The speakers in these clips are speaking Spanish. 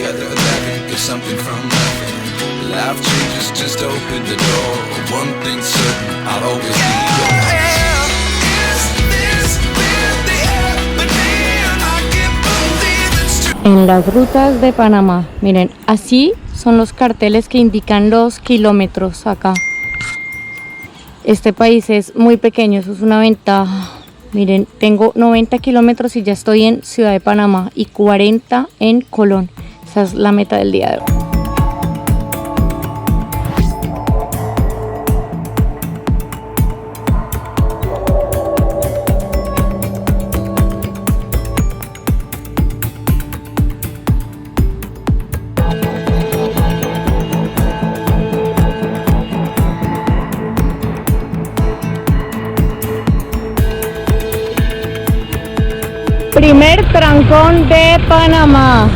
other 11, get something from nothing. Life changes, just open the door. One thing's certain, I'll always be yours. En las rutas de Panamá, miren, así son los carteles que indican los kilómetros acá. Este país es muy pequeño, eso es una ventaja. Miren, tengo 90 kilómetros y ya estoy en Ciudad de Panamá y 40 en Colón. Esa es la meta del día de hoy. Primer trancón de Panamá.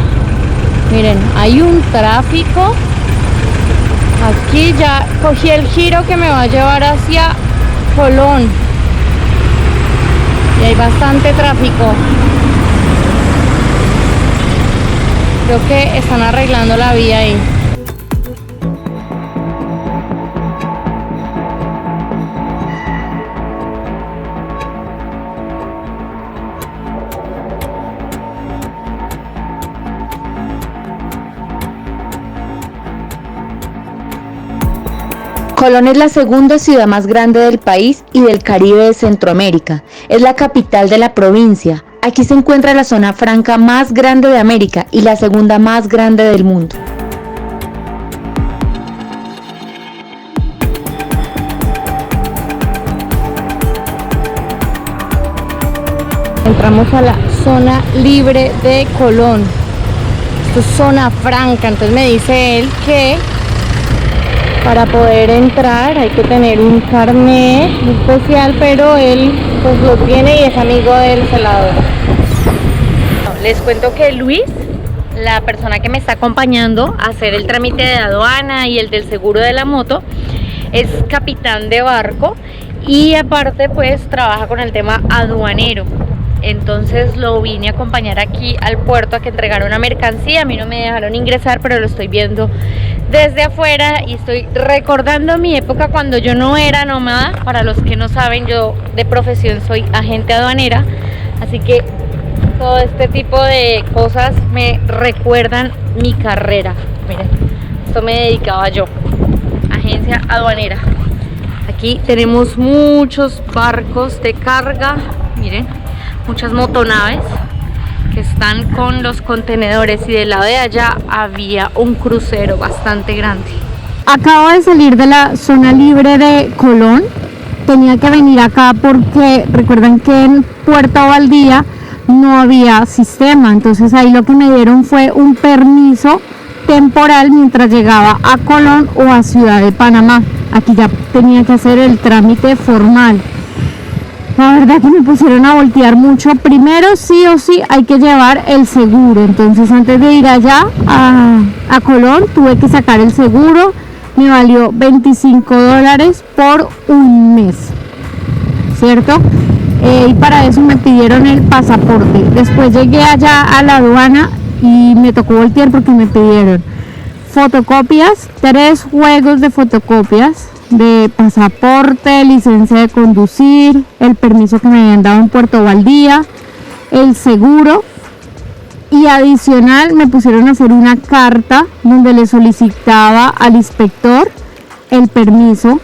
Miren, hay un tráfico. Aquí ya cogí el giro que me va a llevar hacia Colón. Y hay bastante tráfico. Creo que están arreglando la vía ahí. Colón es la segunda ciudad más grande del país y del Caribe de Centroamérica. Es la capital de la provincia. Aquí se encuentra la zona franca más grande de América y la segunda más grande del mundo. Entramos a la zona libre de Colón. Esto es zona franca, entonces me dice él que para poder entrar hay que tener un carnet especial, pero él pues lo tiene y es amigo del celador. Les cuento que Luis, la persona que me está acompañando a hacer el trámite de aduana y el del seguro de la moto, es capitán de barco y aparte pues trabaja con el tema aduanero. Entonces lo vine a acompañar aquí al puerto a que entregara una mercancía. A mí no me dejaron ingresar, pero lo estoy viendo desde afuera y estoy recordando mi época cuando yo no era nómada. Para los que no saben, yo de profesión soy agente aduanera, así que todo este tipo de cosas me recuerdan mi carrera. Miren, esto me dedicaba yo, agencia aduanera. Aquí tenemos muchos barcos de carga, miren, muchas motonaves que están con los contenedores y del lado de allá había un crucero bastante grande. Acabo de salir de la zona libre de Colón. Tenía que venir acá porque recuerden que en Puerto Valdía no había sistema, entonces ahí lo que me dieron fue un permiso temporal mientras llegaba a Colón o a Ciudad de Panamá. Aquí ya tenía que hacer el trámite formal. La verdad que me pusieron a voltear mucho. Primero sí o sí hay que llevar el seguro. Entonces antes de ir allá a Colón tuve que sacar el seguro. Me valió $25 por un mes, ¿cierto? Y para eso me pidieron el pasaporte. Después llegué allá a la aduana y me tocó voltear porque me pidieron fotocopias, 3 juegos de fotocopias de pasaporte, licencia de conducir, el permiso que me habían dado en Puerto Valdía, el seguro, y adicional me pusieron a hacer una carta donde le solicitaba al inspector el permiso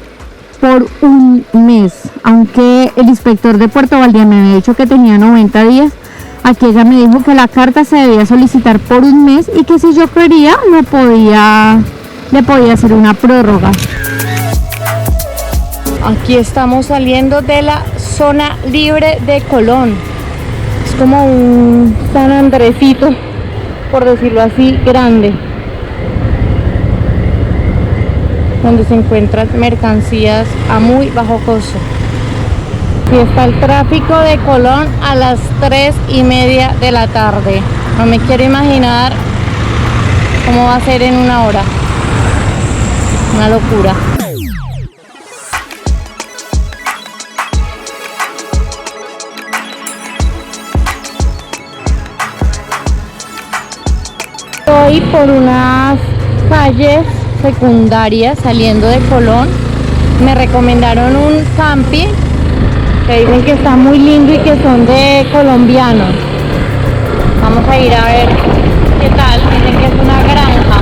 por un mes, aunque el inspector de Puerto Valdía me había dicho que tenía 90 días. Aquí ella me dijo que la carta se debía solicitar por un mes y que si yo quería le podía hacer una prórroga. Aquí estamos saliendo de la zona libre de Colón. Es como un San Andresito, por decirlo así, grande, donde se encuentran mercancías a muy bajo costo. Aquí está el tráfico de Colón a las 3:30 de la tarde. No me quiero imaginar cómo va a ser en una hora. Una locura. Voy por unas calles secundarias saliendo de Colón. Me recomendaron un camping que dicen que está muy lindo y que son de colombianos. Vamos a ir a ver qué tal. Dicen que es una granja.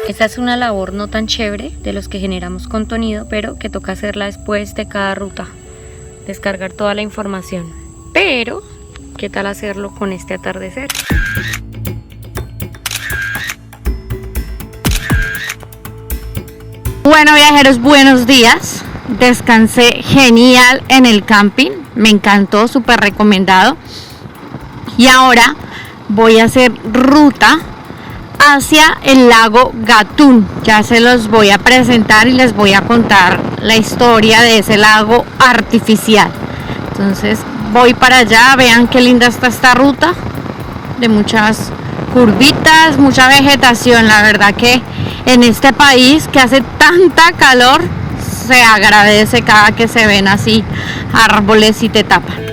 Esta es una labor no tan chévere de los que generamos contenido, pero que toca hacerla después de cada ruta, descargar toda la información. Pero, ¿qué tal hacerlo con este atardecer? Bueno, viajeros, buenos días. Descansé genial en el camping, me encantó, súper recomendado. Y ahora voy a hacer ruta hacia el lago Gatún. Ya se los voy a presentar y les voy a contar la historia de ese lago artificial. Entonces voy para allá, vean qué linda está esta ruta, de muchas curvitas, mucha vegetación. La verdad que en este país que hace tanta calor, se agradece cada que se ven así árboles y te tapan.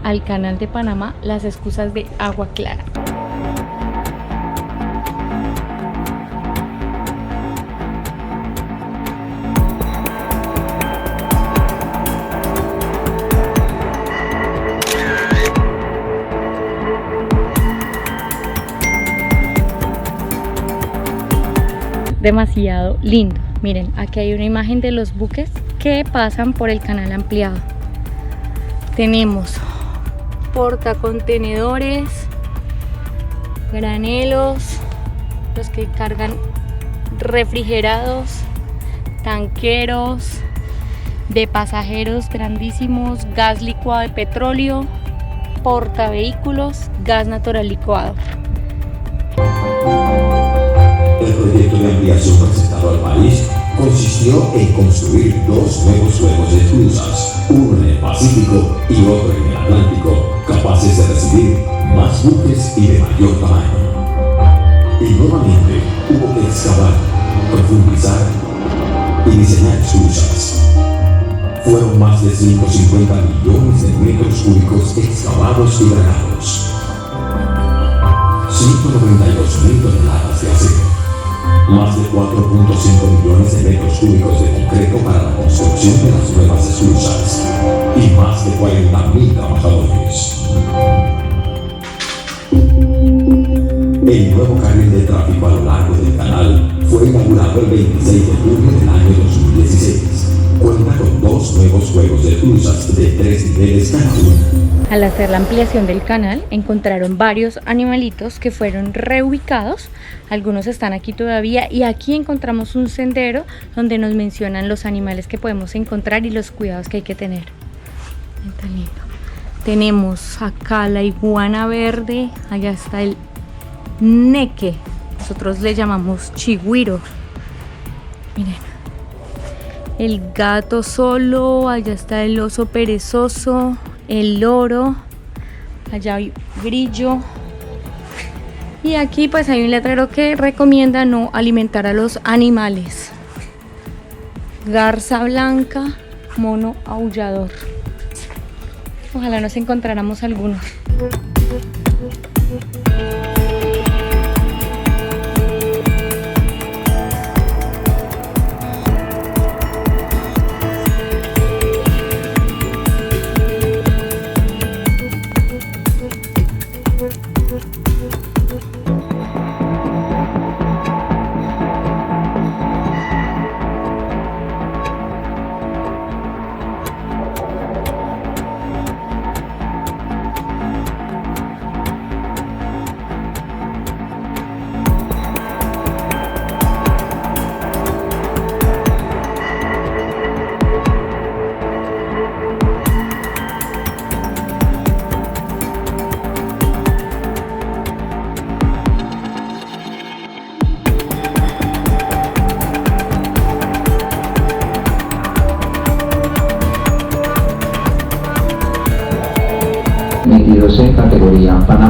Al canal de Panamá, las excusas de Agua Clara. Demasiado lindo. Miren, aquí hay una imagen de los buques que pasan por el canal ampliado. Tenemos portacontenedores, granelos, los que cargan refrigerados, tanqueros de pasajeros grandísimos, gas licuado de petróleo, portavehículos, gas natural licuado. El proyecto de ampliación presentado al país consistió en construir dos nuevos juegos de esclusas, uno en el Pacífico y otro en el Atlántico, capaces de recibir más buques y de mayor tamaño. Y nuevamente hubo que excavar, profundizar y diseñar esclusas. Fueron más de 150 millones de metros cúbicos excavados y dragados, 192.000 toneladas de acero, más de 4.5 millones de metros cúbicos de concreto para la construcción de las nuevas esclusas y más de 40.000 trabajadores. El nuevo carril de tráfico a lo largo del canal fue inaugurado el 26 de junio del año 2016. Cuenta con dos nuevos juegos de esclusas de 3 niveles cada uno. Al hacer la ampliación del canal, encontraron varios animalitos que fueron reubicados. Algunos están aquí todavía y aquí encontramos un sendero donde nos mencionan los animales que podemos encontrar y los cuidados que hay que tener. Tan lindo. Tenemos acá la iguana verde, allá está el neque, nosotros le llamamos chigüiro. Miren, el gato solo, allá está el oso perezoso, el loro, allá hay grillo. Y aquí pues hay un letrero que recomienda no alimentar a los animales. Garza blanca, mono aullador. Ojalá nos encontráramos algunos.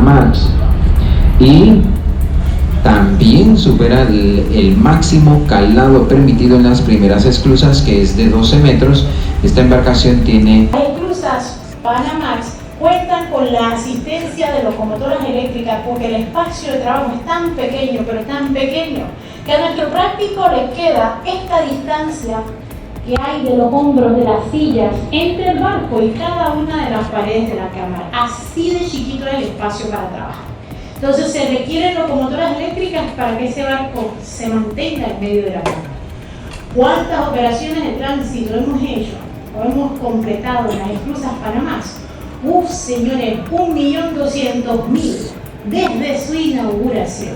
Panamax y también supera el máximo calado permitido en las primeras esclusas, que es de 12 metros. Esta embarcación tiene... Las esclusas Panamax cuentan con la asistencia de locomotoras eléctricas porque el espacio de trabajo es tan pequeño, pero tan pequeño, que a nuestro práctico les queda esta distancia que hay de los hombros de las sillas entre el barco y cada una de las paredes de la cámara. Así de chiquito es el espacio para trabajar. Entonces se requieren locomotoras eléctricas para que ese barco se mantenga en medio de la cámara. ¿Cuántas operaciones de tránsito hemos hecho o hemos completado en las esclusas Panamax? Señores, 1.200.000 desde su inauguración.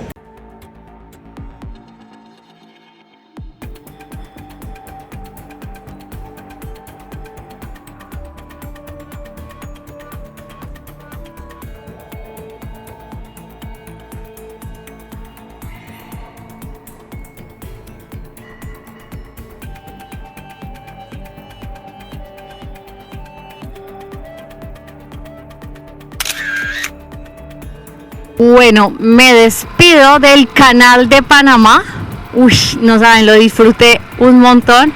Bueno, me despido del canal de Panamá. Uy, no saben, lo disfruté un montón.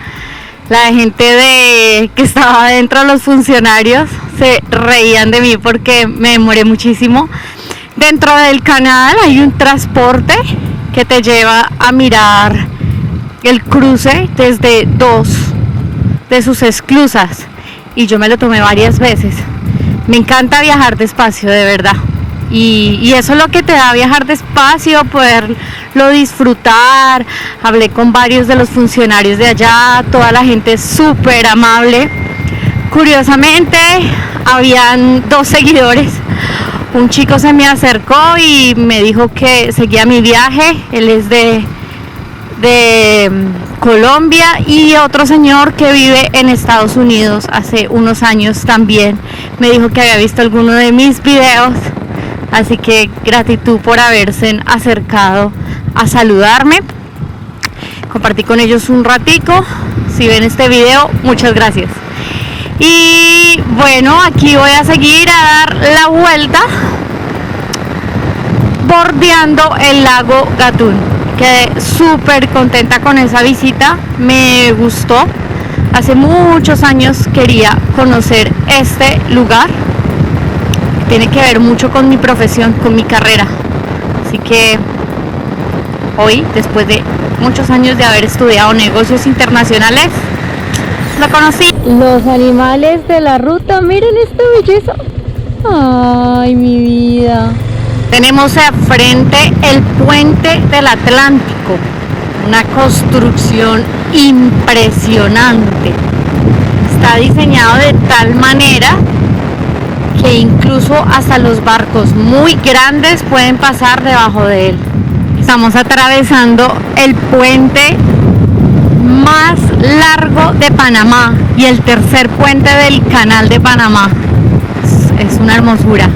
La gente que estaba dentro, los funcionarios, se reían de mí porque me demoré muchísimo. Dentro del canal hay un transporte que te lleva a mirar el cruce desde 2 de sus esclusas y yo me lo tomé varias veces. Me encanta viajar despacio, de verdad. Y eso es lo que te da viajar despacio, poderlo disfrutar. Hablé con varios de los funcionarios de allá, toda la gente es súper amable. Curiosamente, habían 2 seguidores. Un chico se me acercó y me dijo que seguía mi viaje, él es de Colombia, y otro señor que vive en Estados Unidos hace unos años también me dijo que había visto alguno de mis videos. Así que gratitud por haberse acercado a saludarme. Compartí con ellos un ratico. Si ven este video, muchas gracias. Y bueno, aquí voy a seguir a dar la vuelta bordeando el lago Gatún. Quedé súper contenta con esa visita, me gustó. Hace muchos años quería conocer este lugar. Tiene que ver mucho con mi profesión, con mi carrera. Así que hoy, después de muchos años de haber estudiado negocios internacionales, lo conocí. Los animales de la ruta, miren esta belleza. Ay, mi vida. Tenemos al frente el puente del Atlántico, una construcción impresionante. Está diseñado de tal manera que incluso hasta los barcos muy grandes pueden pasar debajo de él. Estamos atravesando el puente más largo de Panamá y el tercer puente del canal de Panamá. Es una hermosura.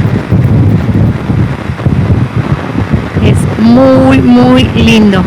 Es muy, muy lindo.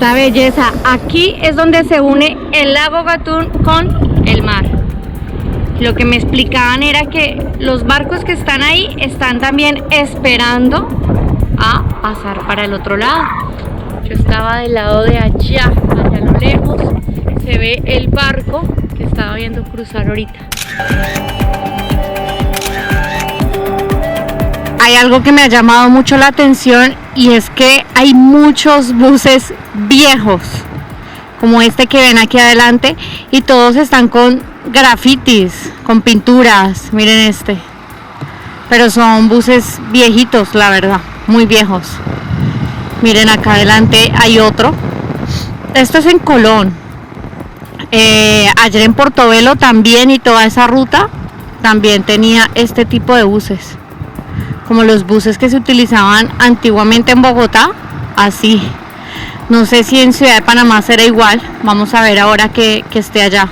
Esta belleza, aquí es donde se une el lago Gatún con el mar. Lo que me explicaban era que los barcos que están ahí están también esperando a pasar para el otro lado. Yo estaba del lado de allá a lo lejos se ve el barco que estaba viendo cruzar ahorita. Hay algo que me ha llamado mucho la atención y es que hay muchos buses viejos, como este que ven aquí adelante, y todos están con grafitis, con pinturas. Miren este, pero son buses viejitos, la verdad, muy viejos. Miren acá adelante hay otro. Esto es en Colón. Ayer en Portobelo también, y toda esa ruta también tenía este tipo de buses, como los buses que se utilizaban antiguamente en Bogotá, así. No sé si en Ciudad de Panamá será igual. Vamos a ver ahora que esté allá.